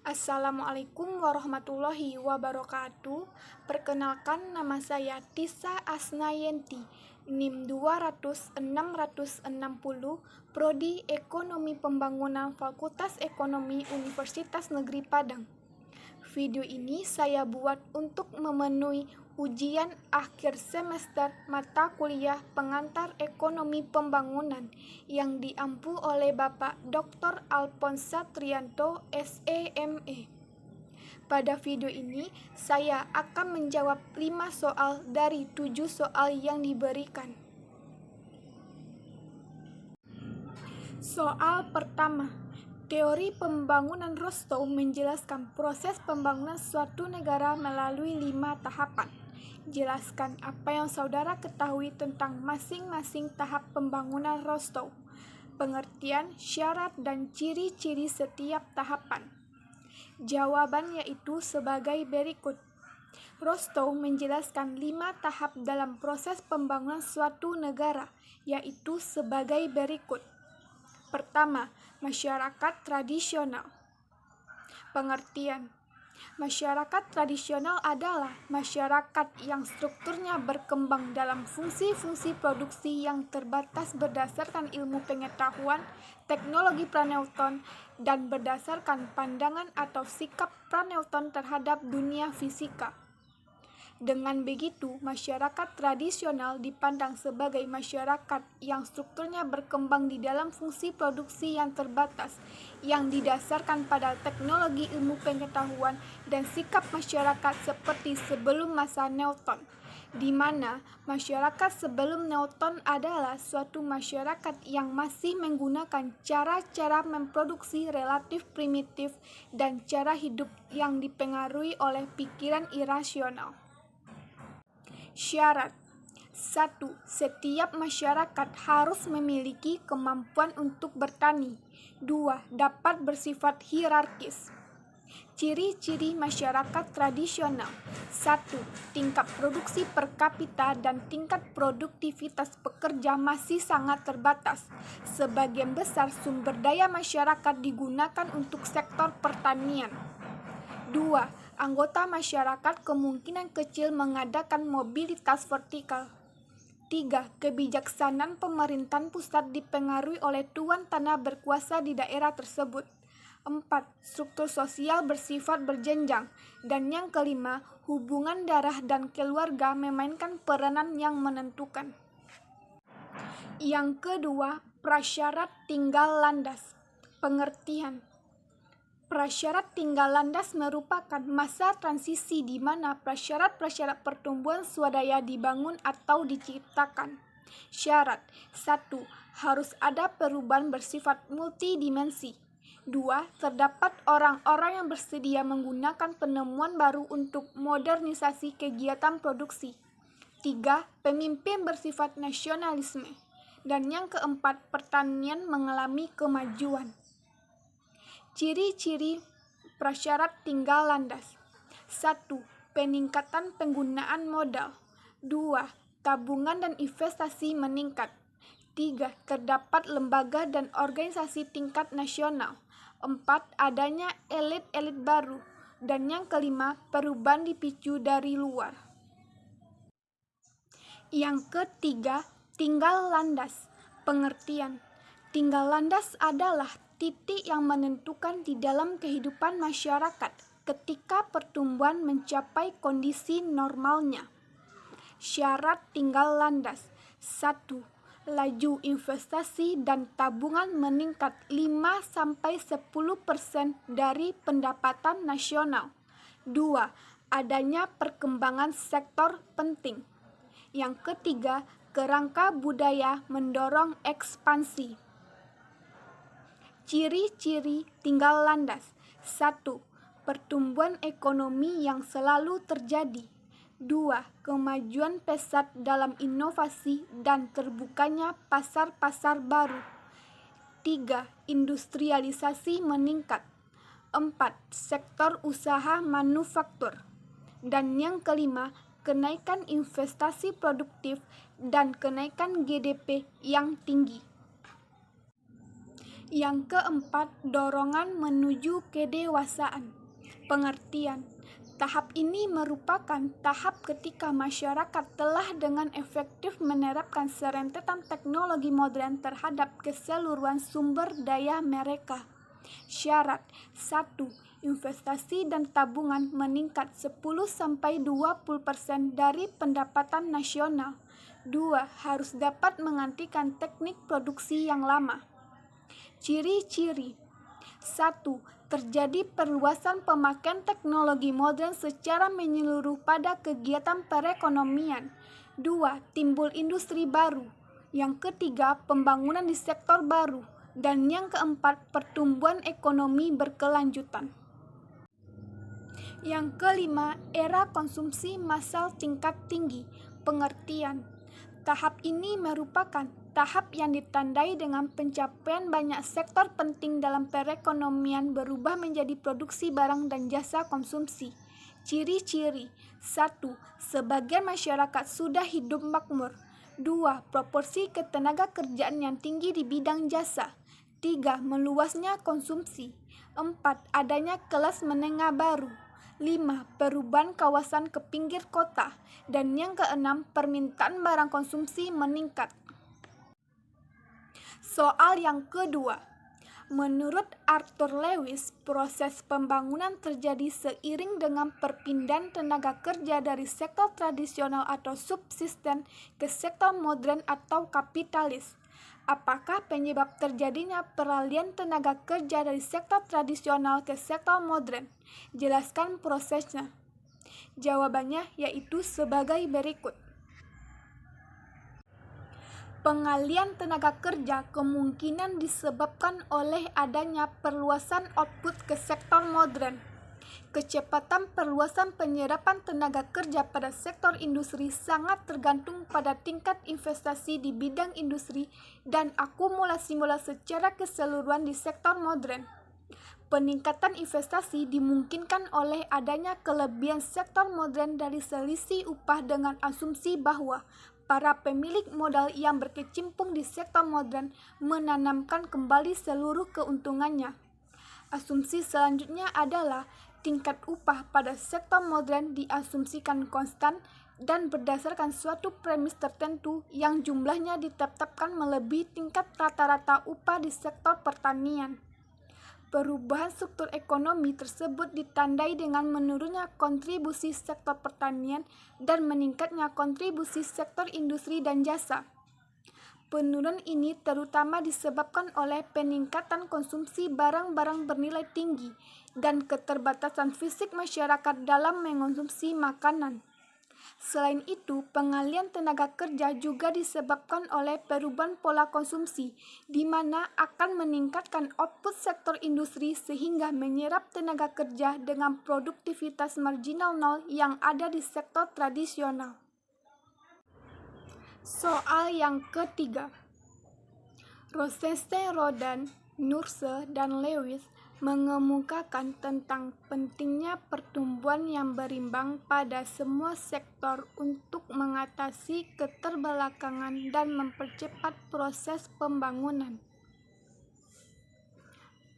Assalamualaikum warahmatullahi wabarakatuh. Perkenalkan, nama saya Tisa Asnayanti, NIM 200-660, Prodi Ekonomi Pembangunan Fakultas Ekonomi Universitas Negeri Padang. Video ini saya buat untuk memenuhi ujian akhir semester mata kuliah pengantar ekonomi pembangunan yang diampu oleh Bapak Dr. Alphonsa Trianto, SEME. Pada video ini, saya akan menjawab 5 soal dari 7 soal yang diberikan. Soal pertama, teori pembangunan Rostow menjelaskan proses pembangunan suatu negara melalui 5 tahapan. Jelaskan apa yang saudara ketahui tentang masing-masing tahap pembangunan Rostow, pengertian, syarat, dan ciri-ciri setiap tahapan. Jawaban yaitu sebagai berikut. Rostow menjelaskan 5 tahap dalam proses pembangunan suatu negara, yaitu sebagai berikut. Pertama, masyarakat tradisional. Pengertian: masyarakat tradisional adalah masyarakat yang strukturnya berkembang dalam fungsi-fungsi produksi yang terbatas berdasarkan ilmu pengetahuan, teknologi Praneuton, dan berdasarkan pandangan atau sikap Praneuton terhadap dunia fisika. Dengan begitu, masyarakat tradisional dipandang sebagai masyarakat yang strukturnya berkembang di dalam fungsi produksi yang terbatas, yang didasarkan pada teknologi ilmu pengetahuan dan sikap masyarakat seperti sebelum masa Newton, di mana masyarakat sebelum Newton adalah suatu masyarakat yang masih menggunakan cara-cara memproduksi relatif primitif dan cara hidup yang dipengaruhi oleh pikiran irasional. Syarat: 1. Setiap masyarakat harus memiliki kemampuan untuk bertani. 2. Dapat bersifat hierarkis. Ciri-ciri masyarakat tradisional: 1. Tingkat produksi per kapita dan tingkat produktivitas pekerja masih sangat terbatas. Sebagian besar sumber daya masyarakat digunakan untuk sektor pertanian. 2. Anggota masyarakat kemungkinan kecil mengadakan mobilitas vertikal. 3. Kebijaksanaan pemerintahan pusat dipengaruhi oleh tuan tanah berkuasa di daerah tersebut. 4. Struktur sosial bersifat berjenjang. Dan yang kelima, hubungan darah dan keluarga memainkan peranan yang menentukan. Yang kedua, prasyarat tinggal landas. Pengertian: prasyarat tinggal landas merupakan masa transisi di mana prasyarat-prasyarat pertumbuhan swadaya dibangun atau diciptakan. Syarat: 1. Harus ada perubahan bersifat multidimensi. 2. Terdapat orang-orang yang bersedia menggunakan penemuan baru untuk modernisasi kegiatan produksi. 3. Pemimpin bersifat nasionalisme. Dan yang keempat, pertanian mengalami kemajuan. Ciri-ciri prasyarat tinggal landas: 1. Peningkatan penggunaan modal. 2. Tabungan dan investasi meningkat. 3. Terdapat lembaga dan organisasi tingkat nasional. 4. Adanya elit-elit baru. Dan yang kelima, perubahan dipicu dari luar. Yang ketiga, tinggal landas. Pengertian: tinggal landas adalah titik yang menentukan di dalam kehidupan masyarakat ketika pertumbuhan mencapai kondisi normalnya. Syarat tinggal landas: 1. Laju investasi dan tabungan meningkat 5-10% dari pendapatan nasional. 2. Adanya perkembangan sektor penting. Yang ketiga, kerangka budaya mendorong ekspansi. Ciri-ciri tinggal landas: 1. Pertumbuhan ekonomi yang selalu terjadi. 2. Kemajuan pesat dalam inovasi dan terbukanya pasar-pasar baru. 3. Industrialisasi meningkat. 4. Sektor usaha manufaktur. Dan yang kelima, kenaikan investasi produktif dan kenaikan GDP yang tinggi. Yang keempat, dorongan menuju kedewasaan. Pengertian. Tahap ini merupakan tahap ketika masyarakat telah dengan efektif menerapkan serentetan teknologi modern terhadap keseluruhan sumber daya mereka. Syarat 1. Investasi dan tabungan meningkat 10-20% dari pendapatan nasional. 2. Harus dapat menggantikan teknik produksi yang lama. Ciri-ciri 1. Terjadi perluasan pemakaian teknologi modern secara menyeluruh pada kegiatan perekonomian. 2. Timbul industri baru. Yang ketiga, pembangunan di sektor baru. Dan yang keempat, pertumbuhan ekonomi berkelanjutan. Yang kelima, era konsumsi massal tingkat tinggi. Pengertian. Tahap ini merupakan tahap yang ditandai dengan pencapaian banyak sektor penting dalam perekonomian berubah menjadi produksi barang dan jasa konsumsi. Ciri-ciri 1. Sebagian masyarakat sudah hidup makmur. 2. Proporsi ketenaga kerjaan yang tinggi di bidang jasa. 3. Meluasnya konsumsi. 4. Adanya kelas menengah baru. 5. Perubahan kawasan ke pinggir kota. Dan yang keenam, permintaan barang konsumsi meningkat. Soal yang kedua. Menurut Arthur Lewis, proses pembangunan terjadi seiring dengan perpindahan tenaga kerja dari sektor tradisional atau subsisten ke sektor modern atau kapitalis. Apakah penyebab terjadinya peralihan tenaga kerja dari sektor tradisional ke sektor modern? Jelaskan prosesnya. Jawabannya yaitu sebagai berikut. Pengalian tenaga kerja kemungkinan disebabkan oleh adanya perluasan output ke sektor modern. Kecepatan perluasan penyerapan tenaga kerja pada sektor industri sangat tergantung pada tingkat investasi di bidang industri dan akumulasi modal secara keseluruhan di sektor modern. Peningkatan investasi dimungkinkan oleh adanya kelebihan sektor modern dari selisih upah dengan asumsi bahwa para pemilik modal yang berkecimpung di sektor modern menanamkan kembali seluruh keuntungannya. Asumsi selanjutnya adalah tingkat upah pada sektor modern diasumsikan konstan dan berdasarkan suatu premis tertentu yang jumlahnya ditetapkan melebihi tingkat rata-rata upah di sektor pertanian. Perubahan struktur ekonomi tersebut ditandai dengan menurunnya kontribusi sektor pertanian dan meningkatnya kontribusi sektor industri dan jasa. Penurunan ini terutama disebabkan oleh peningkatan konsumsi barang-barang bernilai tinggi dan keterbatasan fisik masyarakat dalam mengonsumsi makanan. Selain itu, pengalian tenaga kerja juga disebabkan oleh perubahan pola konsumsi, di mana akan meningkatkan output sektor industri sehingga menyerap tenaga kerja dengan produktivitas marginal nol yang ada di sektor tradisional. Soal yang ketiga. Rosenstein, Rodan, Nurse, dan Lewis mengemukakan tentang pentingnya pertumbuhan yang berimbang pada semua sektor untuk mengatasi keterbelakangan dan mempercepat proses pembangunan.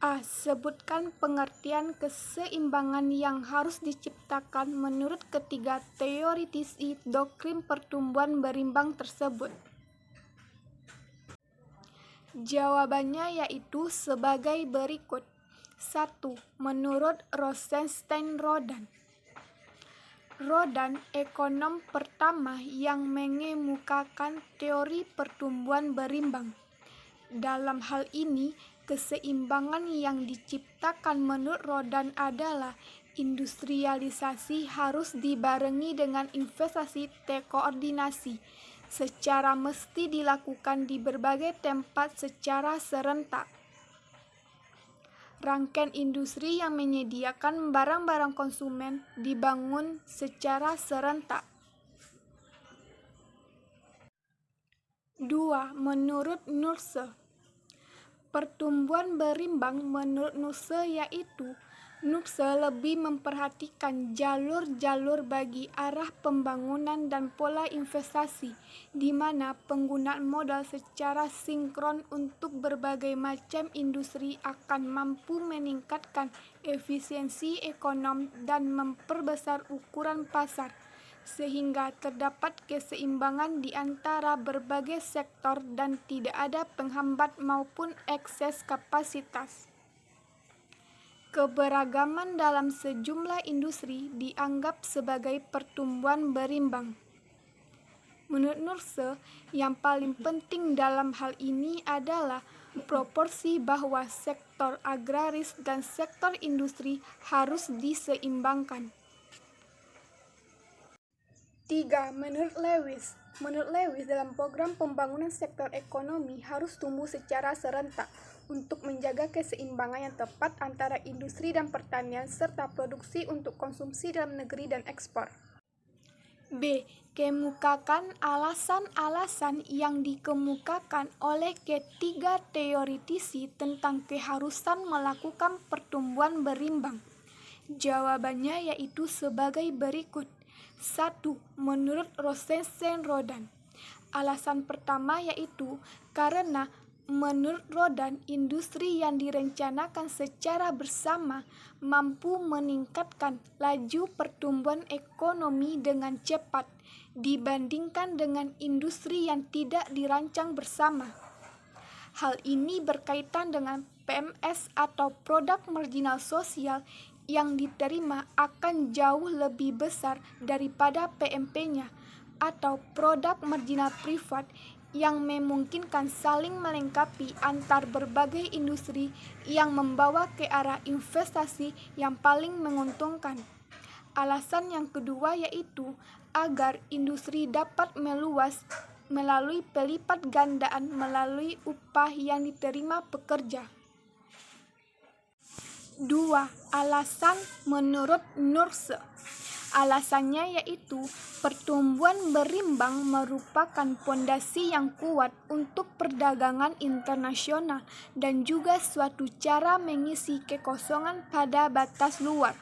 A. Sebutkan pengertian keseimbangan yang harus diciptakan menurut ketiga teoritisi doktrin pertumbuhan berimbang tersebut. Jawabannya yaitu sebagai berikut. 1. Menurut Rosenstein, Rodan. Rodan, ekonom pertama yang mengemukakan teori pertumbuhan berimbang. Dalam hal ini, keseimbangan yang diciptakan menurut Rodan adalah industrialisasi harus dibarengi dengan investasi terkoordinasi, secara mesti dilakukan di berbagai tempat secara serentak. Rangkaian industri yang menyediakan barang-barang konsumen dibangun secara serentak. 2. Menurut Nurse. Pertumbuhan berimbang menurut Nurse yaitu NURSE lebih memperhatikan jalur-jalur bagi arah pembangunan dan pola investasi, di mana penggunaan modal secara sinkron untuk berbagai macam industri akan mampu meningkatkan efisiensi ekonomi dan memperbesar ukuran pasar, sehingga terdapat keseimbangan di antara berbagai sektor dan tidak ada penghambat maupun ekses kapasitas. Keberagaman dalam sejumlah industri dianggap sebagai pertumbuhan berimbang. Menurut NURSE, yang paling penting dalam hal ini adalah proporsi bahwa sektor agraris dan sektor industri harus diseimbangkan. 3. Menurut Lewis, dalam program pembangunan sektor ekonomi harus tumbuh secara serentak untuk menjaga keseimbangan yang tepat antara industri dan pertanian serta produksi untuk konsumsi dalam negeri dan ekspor. B. Kemukakan alasan-alasan yang dikemukakan oleh ketiga teoritisi tentang keharusan melakukan pertumbuhan berimbang. Jawabannya yaitu sebagai berikut. 1. Menurut Rosenstein-Rodan, alasan pertama yaitu karena menurut Rodan, industri yang direncanakan secara bersama mampu meningkatkan laju pertumbuhan ekonomi dengan cepat dibandingkan dengan industri yang tidak dirancang bersama. Hal ini berkaitan dengan PMS atau produk marginal sosial yang diterima akan jauh lebih besar daripada PMP-nya atau produk marginal privat yang memungkinkan saling melengkapi antar berbagai industri yang membawa ke arah investasi yang paling menguntungkan. Alasan yang kedua yaitu agar industri dapat meluas melalui pelipat gandaan melalui upah yang diterima pekerja. 2. Alasan menurut NURSE. Alasannya yaitu pertumbuhan berimbang merupakan pondasi yang kuat untuk perdagangan internasional dan juga suatu cara mengisi kekosongan pada batas luar.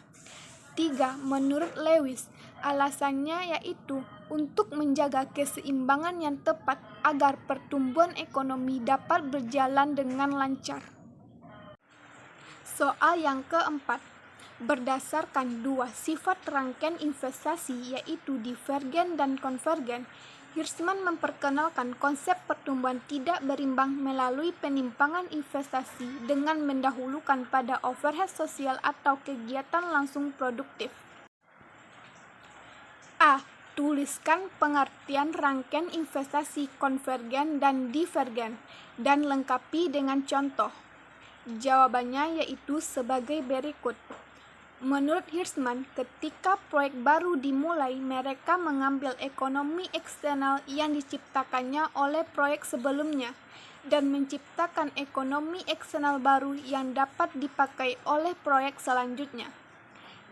3. Menurut Lewis, alasannya yaitu untuk menjaga keseimbangan yang tepat agar pertumbuhan ekonomi dapat berjalan dengan lancar. Soal yang keempat. Berdasarkan dua sifat rangkaian investasi yaitu divergen dan konvergen, Hirschman memperkenalkan konsep pertumbuhan tidak berimbang melalui penimpangan investasi dengan mendahulukan pada overhead sosial atau kegiatan langsung produktif. A. Tuliskan pengertian rangkaian investasi konvergen dan divergen dan lengkapi dengan contoh. Jawabannya yaitu sebagai berikut. Menurut Hirschman, ketika proyek baru dimulai, mereka mengambil ekonomi eksternal yang diciptakannya oleh proyek sebelumnya dan menciptakan ekonomi eksternal baru yang dapat dipakai oleh proyek selanjutnya.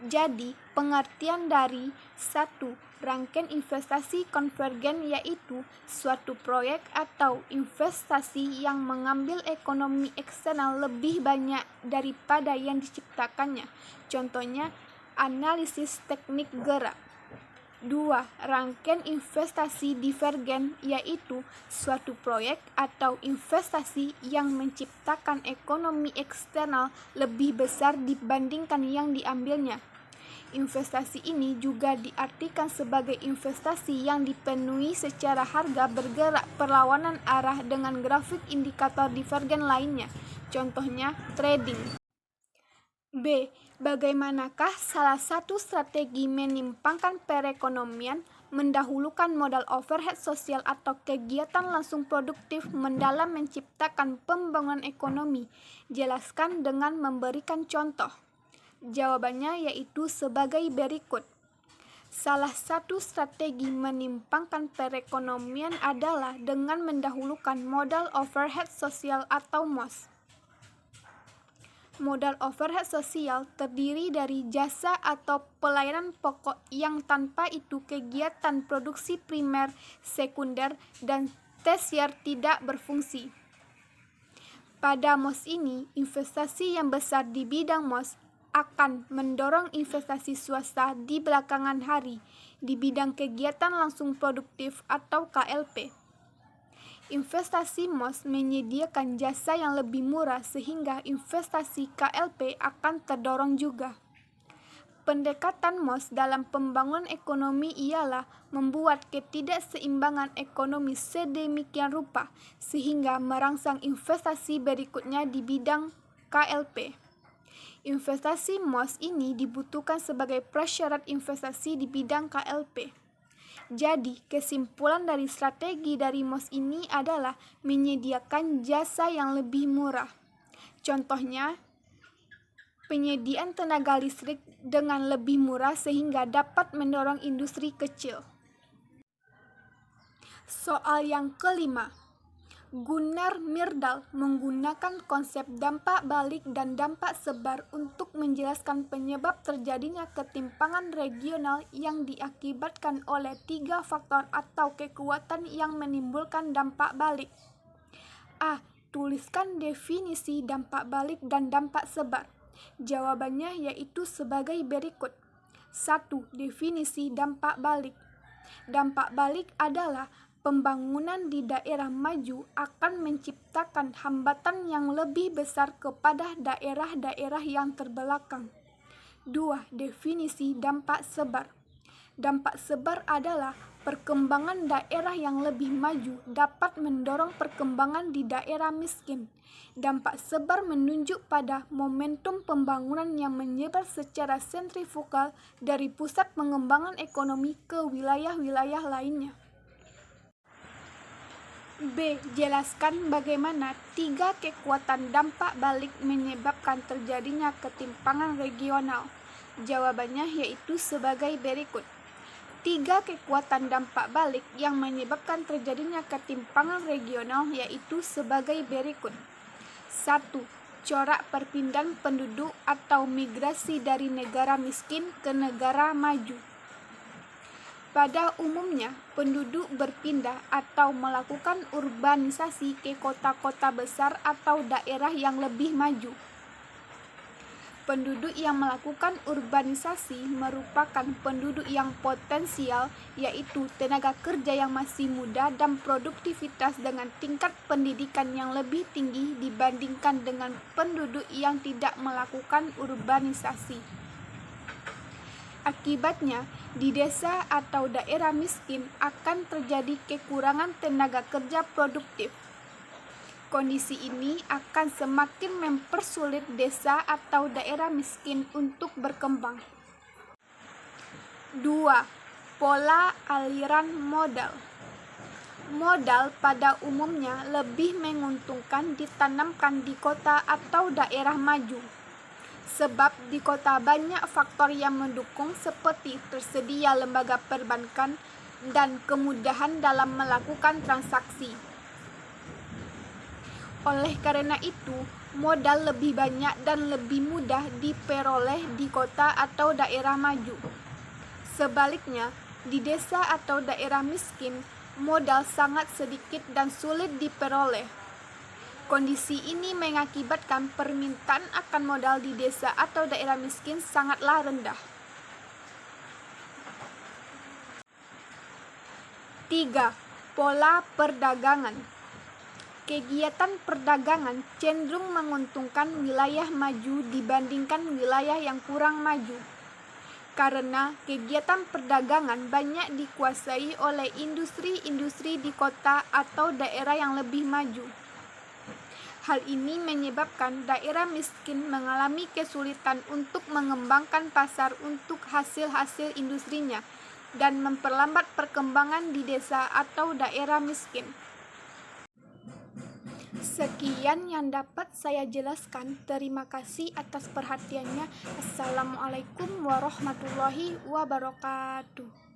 Jadi, pengertian dari 1. Rangkaian investasi konvergen yaitu suatu proyek atau investasi yang mengambil ekonomi eksternal lebih banyak daripada yang diciptakannya. Contohnya, analisis teknik gerak. 2. Rangkaian investasi divergen yaitu suatu proyek atau investasi yang menciptakan ekonomi eksternal lebih besar dibandingkan yang diambilnya. Investasi ini juga diartikan sebagai investasi yang dipenuhi secara harga bergerak perlawanan arah dengan grafik indikator divergen lainnya. Contohnya, trading. B. Bagaimanakah salah satu strategi menyimpangkan perekonomian mendahulukan modal overhead sosial atau kegiatan langsung produktif mendalam menciptakan pembangunan ekonomi? Jelaskan dengan memberikan contoh. Jawabannya yaitu sebagai berikut. Salah satu strategi menyimpangkan perekonomian adalah dengan mendahulukan modal overhead sosial atau MOS. Modal overhead sosial terdiri dari jasa atau pelayanan pokok yang tanpa itu kegiatan produksi primer, sekunder, dan tersier tidak berfungsi. Pada MOS ini, investasi yang besar di bidang MOS akan mendorong investasi swasta di belakangan hari di bidang kegiatan langsung produktif atau KLP. Investasi MOS menyediakan jasa yang lebih murah sehingga investasi KLP akan terdorong juga. Pendekatan MOS dalam pembangunan ekonomi ialah membuat ketidakseimbangan ekonomi sedemikian rupa sehingga merangsang investasi berikutnya di bidang KLP. Investasi MOS ini dibutuhkan sebagai prasyarat investasi di bidang KLP. Jadi, kesimpulan dari strategi dari MOS ini adalah menyediakan jasa yang lebih murah. Contohnya, penyediaan tenaga listrik dengan lebih murah sehingga dapat mendorong industri kecil. Soal yang kelima, Gunnar Myrdal menggunakan konsep dampak balik dan dampak sebar untuk menjelaskan penyebab terjadinya ketimpangan regional yang diakibatkan oleh 3 faktor atau kekuatan yang menimbulkan dampak balik. A. Tuliskan definisi dampak balik dan dampak sebar. Jawabannya yaitu sebagai berikut. 1. Definisi dampak balik. Dampak balik adalah pembangunan di daerah maju akan menciptakan hambatan yang lebih besar kepada daerah-daerah yang terbelakang. 2. Definisi dampak sebar. Dampak sebar adalah perkembangan daerah yang lebih maju dapat mendorong perkembangan di daerah miskin. Dampak sebar menunjuk pada momentum pembangunan yang menyebar secara sentrifugal dari pusat pengembangan ekonomi ke wilayah-wilayah lainnya. B. Jelaskan bagaimana 3 kekuatan dampak balik menyebabkan terjadinya ketimpangan regional. Jawabannya yaitu sebagai berikut. 3 kekuatan dampak balik yang menyebabkan terjadinya ketimpangan regional yaitu sebagai berikut. 1. Corak perpindahan penduduk atau migrasi dari negara miskin ke negara maju. Pada umumnya, penduduk berpindah atau melakukan urbanisasi ke kota-kota besar atau daerah yang lebih maju. Penduduk yang melakukan urbanisasi merupakan penduduk yang potensial, yaitu tenaga kerja yang masih muda dan produktivitas dengan tingkat pendidikan yang lebih tinggi dibandingkan dengan penduduk yang tidak melakukan urbanisasi. Akibatnya, di desa atau daerah miskin akan terjadi kekurangan tenaga kerja produktif. Kondisi ini akan semakin mempersulit desa atau daerah miskin untuk berkembang. 2. Pola aliran modal. Modal pada umumnya lebih menguntungkan ditanamkan di kota atau daerah maju. Sebab di kota banyak faktor yang mendukung seperti tersedia lembaga perbankan dan kemudahan dalam melakukan transaksi. Oleh karena itu, modal lebih banyak dan lebih mudah diperoleh di kota atau daerah maju. Sebaliknya, di desa atau daerah miskin, modal sangat sedikit dan sulit diperoleh. Kondisi ini mengakibatkan permintaan akan modal di desa atau daerah miskin sangatlah rendah. 3. Pola perdagangan. Kegiatan perdagangan cenderung menguntungkan wilayah maju dibandingkan wilayah yang kurang maju. Karena kegiatan perdagangan banyak dikuasai oleh industri-industri di kota atau daerah yang lebih maju. Hal ini menyebabkan daerah miskin mengalami kesulitan untuk mengembangkan pasar untuk hasil-hasil industrinya dan memperlambat perkembangan di desa atau daerah miskin. Sekian yang dapat saya jelaskan. Terima kasih atas perhatiannya. Assalamualaikum warahmatullahi wabarakatuh.